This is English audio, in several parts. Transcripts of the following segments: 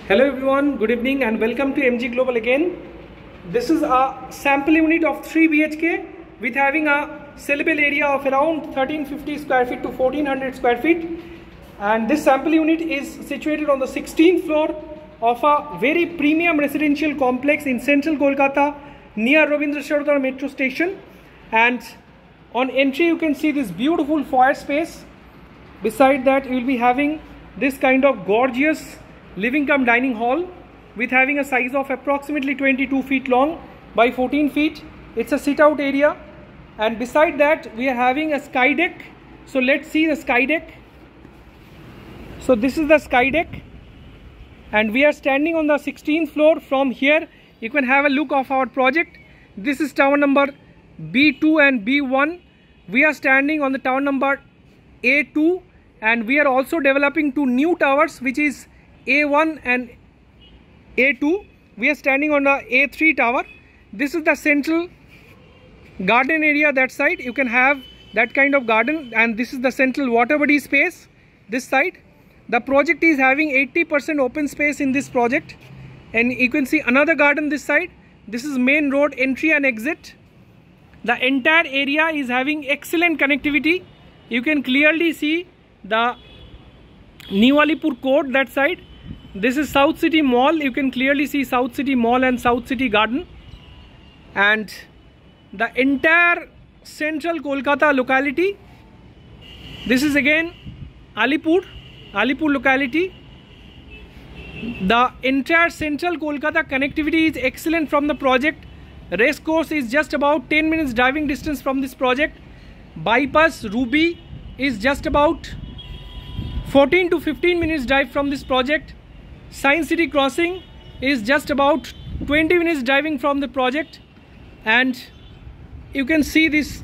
Hello everyone, good evening and welcome to MG Global again. This is a sample unit of 3 BHK with having a sellable area of around 1350 square feet to 1400 square feet. And this sample unit is situated on the 16th floor of a very premium residential complex in central Kolkata near Rabindra Sarovar metro station. And on entry you can see this beautiful foyer space. Beside that you will be having this kind of gorgeous living cum dining hall with having a size of approximately 22 feet long by 14 feet. It's a sit out area, and beside that we are having a sky deck. So let's see the sky deck. So this is the sky deck and we are standing on the 16th floor. From here you can have a look of our project. This is tower number B2 and B1. We are standing on the tower number A2 and we are also developing two new towers, which is A1 and A2. We are standing on the A3 tower. This is the central garden area. That side you can have that kind of garden, and this is the central water body space this side. The project is having 80% open space in this project, and you can see another garden this side. This is main road entry and exit. The entire area is having excellent connectivity. You can clearly see the New Alipur Court that side. This is South City Mall. You can clearly see South City Mall and South City Garden. And the entire central Kolkata locality. This is again Alipur locality. The entire central Kolkata connectivity is excellent from the project. Race course is just about 10 minutes driving distance from this project. Bypass Ruby is just about 14 to 15 minutes drive from this project. Science City Crossing is just about 20 minutes driving from the project. And you can see this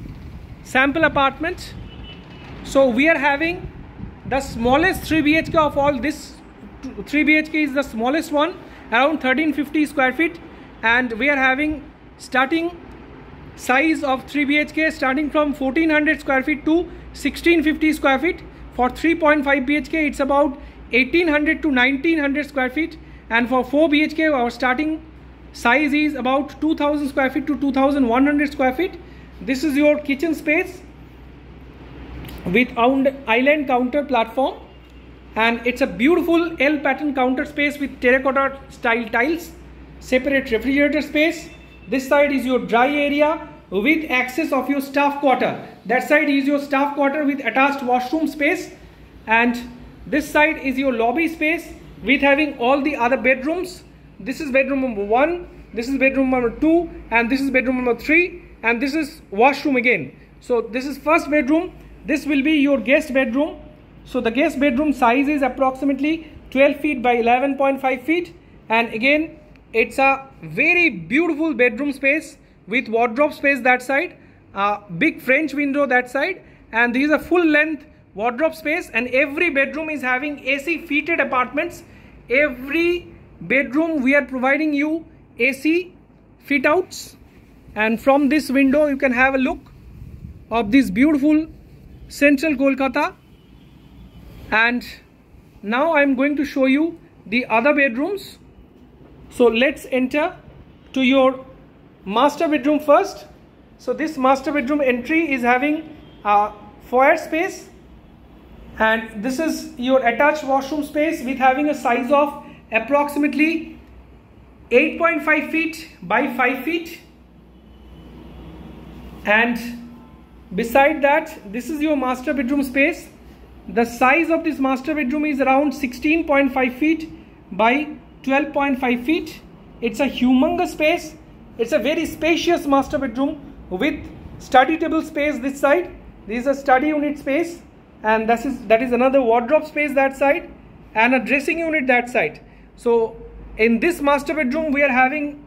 sample apartment. So we are having the smallest 3 BHK of all. This 3 BHK is the smallest one, around 1350 square feet, and we are having starting size of 3 BHK starting from 1400 square feet to 1650 square feet. For 3.5 BHK it's about 1800 to 1900 square feet, and for 4 BHK our starting size is about 2000 square feet to 2100 square feet. This is your kitchen space with island counter platform, and it's a beautiful L pattern counter space with terracotta style tiles. Separate refrigerator space. This side is your dry area with access of your staff quarter. That side is your staff quarter with attached washroom space, and this side is your lobby space with having all the other bedrooms. This is bedroom number 1, this is bedroom number 2, and this is bedroom number 3, and this is washroom again. So this is first bedroom. This will be your guest bedroom. So the guest bedroom size is approximately 12 feet by 11.5 feet, and again it's a very beautiful bedroom space with wardrobe space that side, a big French window that side, and this is a full length wardrobe space. And every bedroom is having AC fitted apartments. Every bedroom we are providing you AC fit outs, and from this window you can have a look of this beautiful central Kolkata. And now I am going to show you the other bedrooms. So let's enter to your master bedroom first. So this master bedroom entry is having a foyer space, and this is your attached washroom space with having a size of approximately 8.5 feet by 5 feet. And beside that, this is your master bedroom space. The size of this master bedroom is around 16.5 feet by 12.5 feet. It's a humongous space. It's a very spacious master bedroom with study table space this side. This is a study unit space, and that is another wardrobe space that side, and a dressing unit that side. So in this master bedroom we are having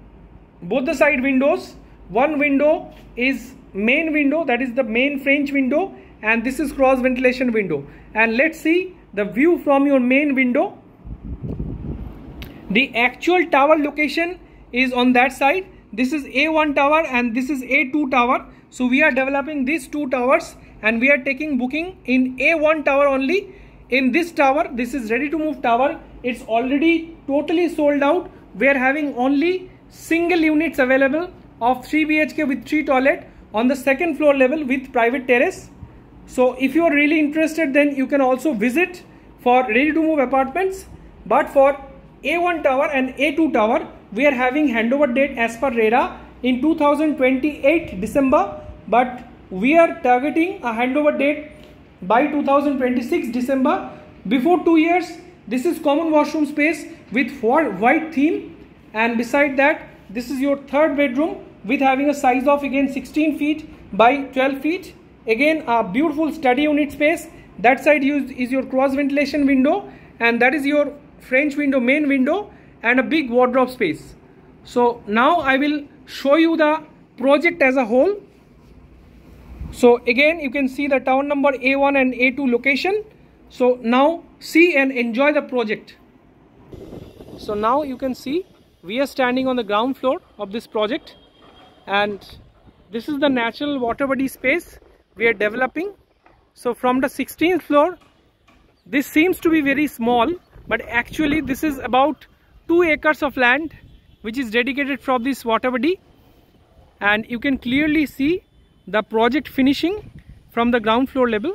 both the side windows. One window is main window, that is the main French window, and this is cross ventilation window. And let's see the view from your main window. The actual tower location is on that side. This is A1 tower and this is A2 tower. So we are developing these two towers and we are taking booking in A1 tower only. In this tower, this is ready to move tower. it's already totally sold out. We are having only single units available of 3 BHK with 3 toilet on the second floor level with private terrace. So if you are really interested, then you can also visit for ready to move apartments. But for A1 tower and A2 tower, we are having handover date as per RERA in 2028 December, but we are targeting a handover date by 2026 December. Before 2 years. This is common washroom space with white theme, and beside that this is your third bedroom with having a size of again 16 feet by 12 feet. Again a beautiful study unit space. That side is your cross ventilation window, and that is your French window, main window, and a big wardrobe space. So now I will show you the project as a whole. So again you can see the tower number A1 and A2 location. So now see and enjoy the project. So now you can see we are standing on the ground floor of this project, and this is the natural water body space we are developing. So from the 16th floor, this seems to be very small, but actually this is about 2 acres of land which is dedicated for this water body, and you can clearly see the project finishing from the ground floor level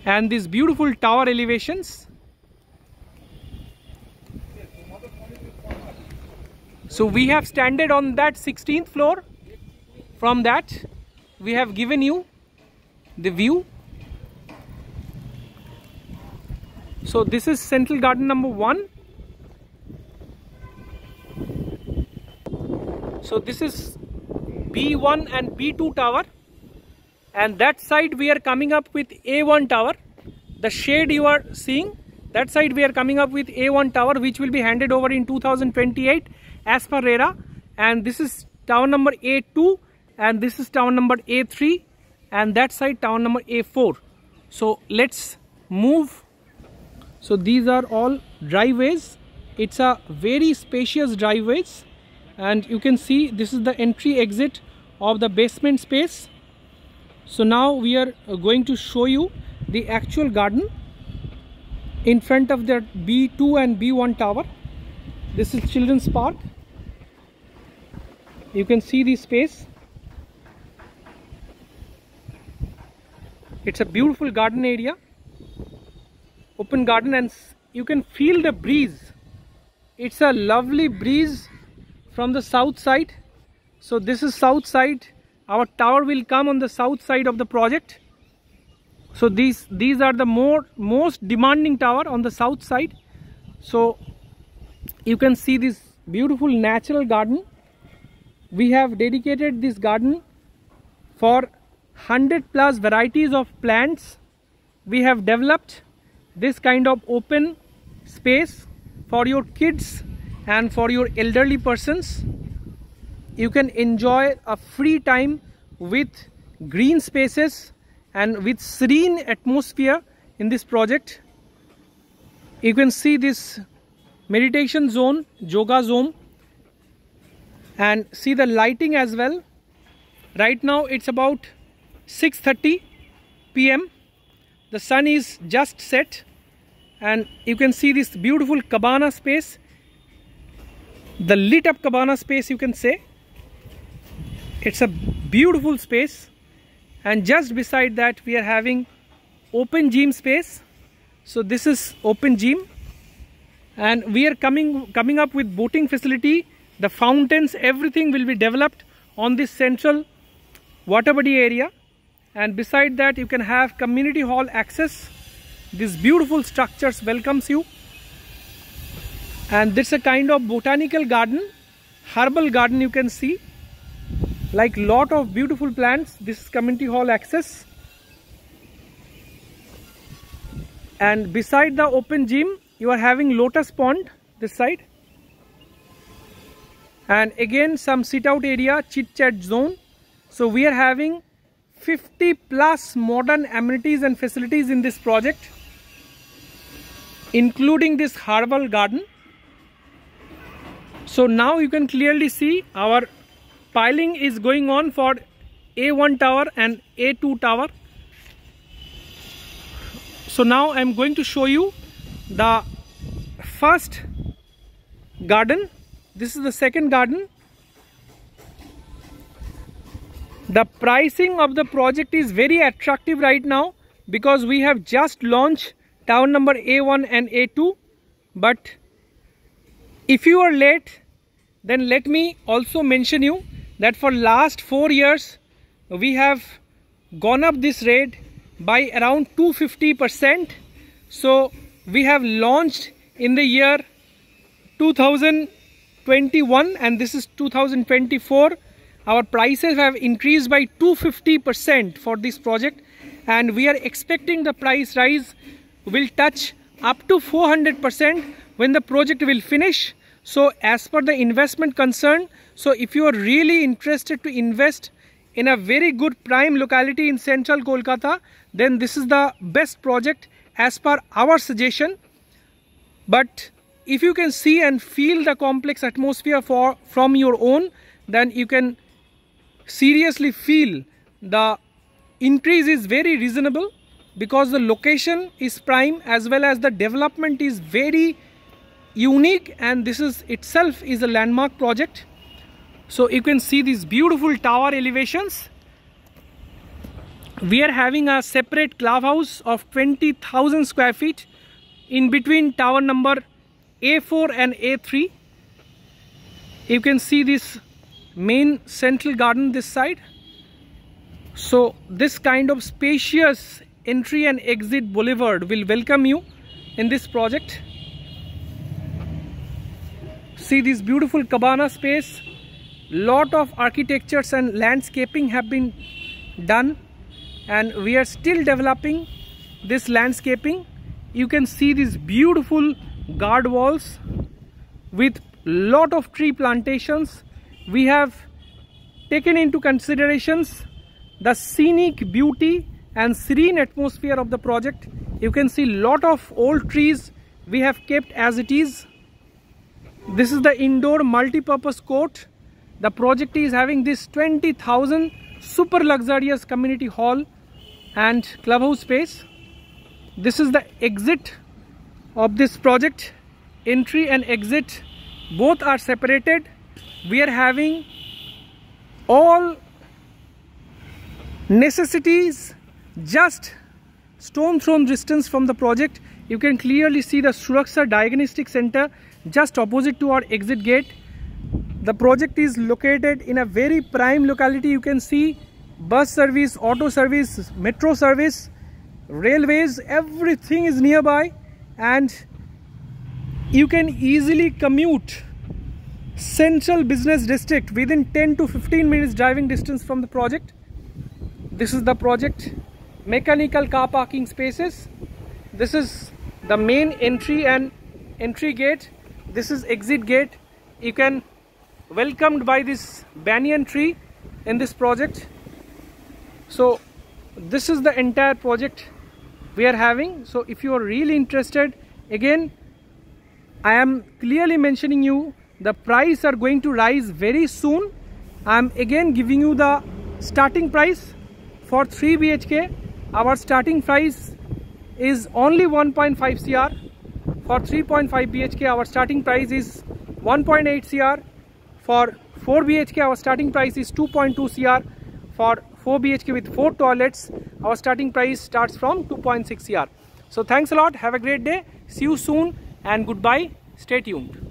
and these beautiful tower elevations. So we have standed on that 16th floor. From that we have given you the view. So this is central garden number 1. So this is B1 and B2 tower, and that side we are coming up with A1 tower. The shade you are seeing, that side we are coming up with A1 tower, which will be handed over in 2028 as per RERA. And this is tower number A2, and this is tower number A3, and that side tower number A4. So let's move. So these are all driveways. It's a very spacious driveways, and you can see this is the entry exit of the basement space. So now we are going to show you the actual garden in front of the B2 and B1 tower. This is children's park. You can see the space. It's a beautiful garden area, open garden, and you can feel the breeze. It's a lovely breeze from the south side. So this is south side. Our tower will come on the south side of the project. So these are the most demanding tower on the south side. So you can see this beautiful natural garden. We have dedicated this garden for 100+ varieties of plants. We have developed this kind of open space for your kids and for your elderly persons. You can enjoy a free time with green spaces and with serene atmosphere in this project. You can see this meditation zone, yoga zone, and see the lighting as well. Right now it's about 6:30 PM. The sun is just set, and you can see this beautiful cabana space, the lit up cabana space, you can say. It's a beautiful space, and just beside that we are having open gym space. So this is open gym, and we are coming up with boating facility. The fountains, everything will be developed on this central water body area. And beside that you can have community hall access. These beautiful structures welcomes you, and this is a kind of botanical garden, herbal garden. You can see like lot of beautiful plants. This is community hall access, and beside the open gym you are having lotus pond this side, and again some sit out area, chit chat zone. So we are having 50+ modern amenities and facilities in this project, including this herbal garden. So now you can clearly see our piling is going on for A1 tower and A2 tower. So now I am going to show you the first garden. This is the second garden. The pricing of the project is very attractive right now because we have just launched tower number A1 and A2. But if you are late, then let me also mention you that for last 4 years we have gone up this rate by around 250%. So we have launched in the year 2021 and this is 2024. Our prices have increased by 250% for this project, and we are expecting the price rise will touch up to 400% when the project will finish. So as per the investment concern, so if you are really interested to invest in a very good prime locality in central Kolkata, then this is the best project as per our suggestion. But if you can see and feel the complex atmosphere from your own, then you can seriously feel the increase is very reasonable because the location is prime as well as the development is very unique, and this is itself is a landmark project. So you can see these beautiful tower elevations. We are having a separate clubhouse of 20,000 square feet in between tower number A4 and A3. You can see this main central garden this side. So this kind of spacious entry and exit boulevard will welcome you in this project. See this beautiful cabana space. Lot of architectures and landscaping have been done, and we are still developing this landscaping. You can see these beautiful guard walls with lot of tree plantations. We have taken into considerations the scenic beauty and serene atmosphere of the project. You can see lot of old trees we have kept as it is. This is the indoor multi-purpose court. The project is having this 20,000 super luxurious community hall and clubhouse space. This is the exit of this project. Entry and exit both are separated. We are having all necessities just stone throw distance from the project. You can clearly see the Suraksha Diagnostic Center just opposite to our exit gate. The project is located in a very prime locality. You can see bus service, auto service, metro service, railways, everything is nearby, and you can easily commute central business district within 10 to 15 minutes driving distance from the project. This is the project. Mechanical car parking spaces. This is the main entry and entry gate. This is exit gate. You can welcomed by this banyan tree in this project. So this is the entire project we are having. So if you are really interested, again I am clearly mentioning you the price are going to rise very soon. I am again giving you the starting price for 3 BHK. Our starting price is only 1.5 CR. For 3.5 BHK our starting price is 1.8 CR. For 4 BHK our starting price is 2.2 CR. For 4 BHK with 4 toilets our starting price starts from 2.6 CR. So thanks a lot. Have a great day. See you soon and goodbye. Stay tuned.